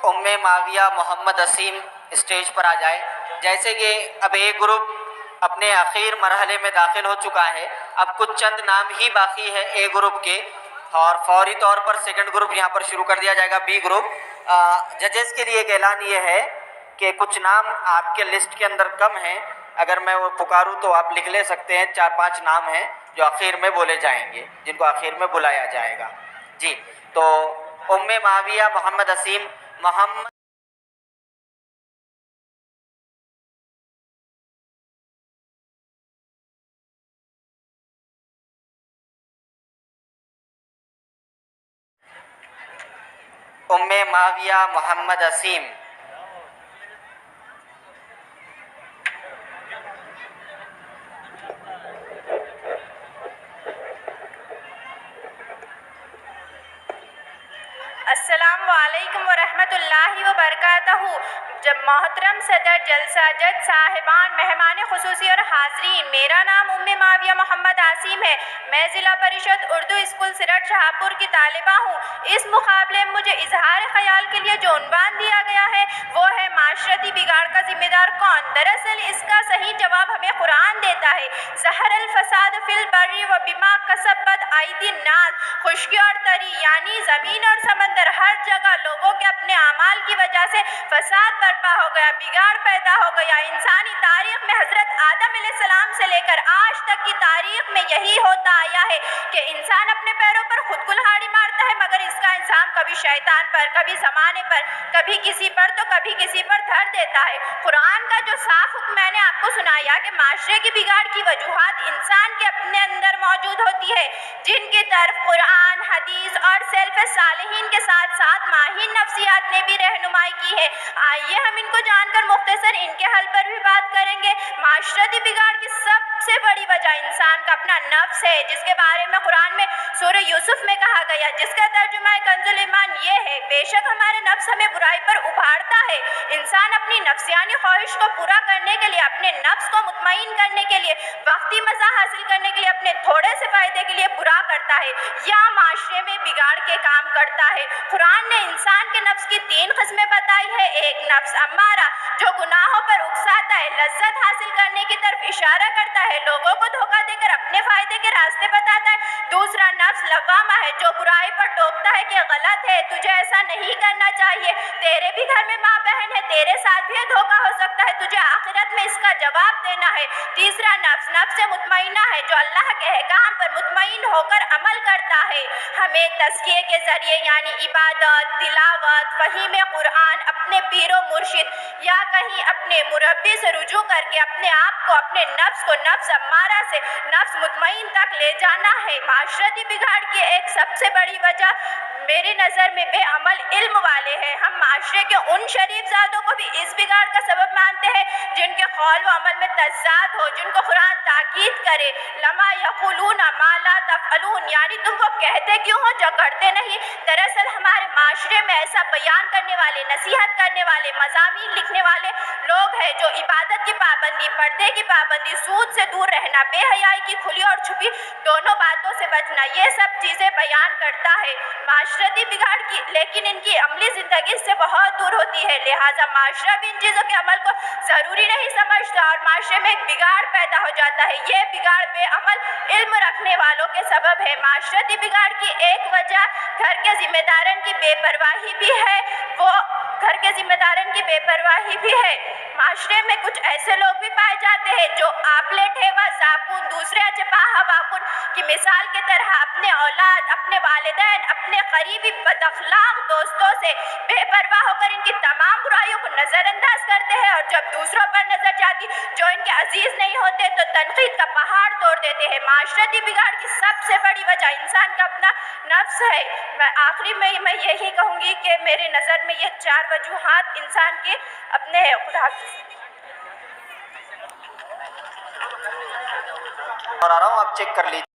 ام معاویہ محمد اسیم اسٹیج پر آ جائے۔ جیسے کہ اب ایک گروپ اپنے آخر مرحلے میں داخل ہو چکا ہے، اب کچھ چند نام ہی باقی ہے اے گروپ کے، اور فوری طور پر سیکنڈ گروپ یہاں پر شروع کر دیا جائے گا، بی گروپ۔ ججز کے لیے ایک اعلان یہ ہے کہ کچھ نام آپ کے لسٹ کے اندر کم ہیں، اگر میں وہ پکاروں تو آپ لکھ لے سکتے ہیں۔ 4-5 نام ہیں جو آخر میں بولے جائیں گے، جن کو آخر میں بلایا جائے گا۔ جی، تو ام معاویہ محمد اسیم محمد ام معاویہ محمد اسیم۔ السلام علیکم ورحمۃ اللہ وبرکاتہ۔ جب محترم صدر جلسہ، جج صاحبان، مہمان خصوصی اور حاضرین، میرا نام ام معاویہ محمد اسیم ہے۔ میں ضلع پریشد اردو اسکول سرٹ شہاپور کی طالبہ ہوں۔ اس مقابلے میں مجھے اظہار خیال کے لیے جو عنوان دیا گیا ہے وہ ہے معاشرتی بگاڑ کا ذمہ دار کون؟ دراصل اس کا صحیح جواب ہمیں قرآن دیتا ہے۔ ظہر الفساد فی البر وبما کسبت ایدی الناس، خشکی اور تری یعنی زمین اور سمندر، ہر جگہ لوگوں کے اپنے اعمال کی وجہ سے فساد برپا ہو گیا، بگاڑ پیدا ہو گیا۔ انسانی تاریخ میں حضرت آدم علیہ السلام سے لے کر آج تک کی تاریخ میں یہی ہوتا آیا ہے کہ انسان اپنے پیروں پر خود کلہاڑی مارتا ہے، مگر اس کا الزام کبھی شیطان پر، کبھی زمانے پر، کبھی کسی پر تو کبھی کسی پر دھر دیتا ہے۔ قرآن کا جو صاف حکم میں نے آپ کو سنایا کہ معاشرے کی بگاڑ کی وجوہات انسان کے اپنے اندر موجود ہوتی ہے، جن کی طرف قرآن، حدیث اور سلف صالحین کے ساتھ ساتھ ماہرین نفسیات نے بھی رہنمائی کی ہے۔ آئیے ہم ان کو جان کر مختصر ان کے حل پر بھی بات کریں گے۔ معاشرتی بگاڑ کی سب سے بڑی وجہ انسان کا اپنا نفس ہے، جس کے بارے میں قرآن میں سورہ یوسف میں کہا گیا، جس کا ترجمہ کنز الایمان یہ ہے: بے شک ہمارے نفس ہمیں برائی پر ابھارتا ہے۔ انسان اپنی نفسیانی خواہش کو پورا کرنے کے لیے، اپنے نفس کو مطمئن کرنے کے لیے، وقتی مزہ حاصل کرنے کے لیے، اپنے تھوڑے سے فائدے کے لیے برا کرتا ہے یا معاشرے میں بگاڑ کے کام کرتا ہے۔ قرآن نے انسان کے نفس کی 3 قسمیں بتائی ہے۔ ایک نفس امارہ جو گناہوں پر اکساتا ہے، لذت حاصل کرنے کی طرف اشارہ کرتا ہے، لوگوں کو دھوکہ دے کر اپنے فائدے کے راستے بتاتا ہے۔ دوسرا نفس لوامہ ہے جو برائی پر ٹوکتا ہے کہ غلط ہے، تجھے ایسا نہیں کرنا چاہیے، تیرے بھی گھر میں ماں بہن ہے، تیرے ساتھ بھی دھوکہ ہو سکتا ہے، تجھے آخرت میں اس کا جواب دینا ہے۔ تیسرا نفس نفس مطمئنہ ہے جو اللہ کے احکام پر مطمئن ہو کر عمل کرتا ہے۔ ہمیں تزکیے کے ذریعے یعنی عبادت، تلاوت، فہیم قرآن، اپنے پیر و مرشد یا کہیں اپنے مربی سے رجوع کر کے اپنے آپ کو، اپنے نفس کو نفس امارہ سے نفس مطمئن تک لے جانا ہے۔ معاشرتی بگاڑ کی ایک سب سے بڑی وجہ میری نظر میں بے عمل علم والے ہیں۔ ہم معاشرے کے ان شریف زادوں کو بھی اس بگاڑ کا سبب مانتے ہیں جن کے قول و عمل میں تضاد ہو، جن کو قرآن تاکید کرے لما یقولون ما لا تفعلون، یعنی تم وہ کہتے کیوں ہو جو کرتے نہیں۔ دراصل ہمارے معاشرے میں ایسا بیان کرنے والے، نصیحت کرنے والے، مضامین لکھنے والے لوگ ہیں جو عبادت کی پابندی، پردے کی پابندی، سود سے دور رہنا، بے حیائی کی کھلی اور چھپی دونوں باتوں سے بچنا، یہ سب چیزیں بیان کرتا ہے۔ معاشرتی بگاڑ کی لیکن ان کی عملی زندگی سے بہت دور ہوتی ہے، لہٰذا معاشرہ بھی ان چیزوں کے عمل کو ضروری نہیں سمجھتا اور معاشرے میں ایک بگاڑ پیدا ہو جاتا ہے۔ یہ بگاڑ بے عمل علم رکھنے والوں کے سبب ہے۔ معاشرتی بگاڑ کی ایک وجہ گھر کے ذمہ داران کی بے پرواہی بھی ہے، وہ گھر کے ذمہ داران کی بے پرواہی بھی ہے۔ معاشرے میں کچھ ایسے لوگ بھی پائے جاتے ہیں جو آپلیٹ ہے و ذاکون، دوسرے اچپاہا واکن کی مثال کی طرح اپنے اولاد، اپنے والدین، اپنے قریبی بد اخلاق دوستوں سے بے پرواہ ہو کر ان کی تمام برائیوں کو نظر انداز کرتے ہیں، اور جب دوسروں پر نظر جاتی جو ان کے عزیز نہیں ہوتے تو تنقید کا پہاڑ توڑ دیتے ہیں۔ معاشرتی بگاڑ کی سب سے بڑی وجہ انسان کا اپنا نفس ہے۔ میں آخری میں یہی کہوں گی کہ میرے نظر میں یہ 4 وجوہات انسان کے اپنے ہیں۔ خدا حافظ۔ اور آ رہا ہوں، آپ چیک کر لیجیے۔